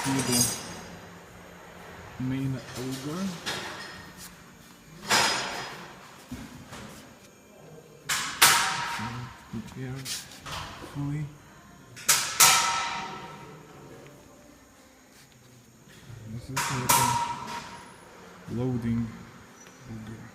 see the main auger. Prepared fully. This is like a loading auger.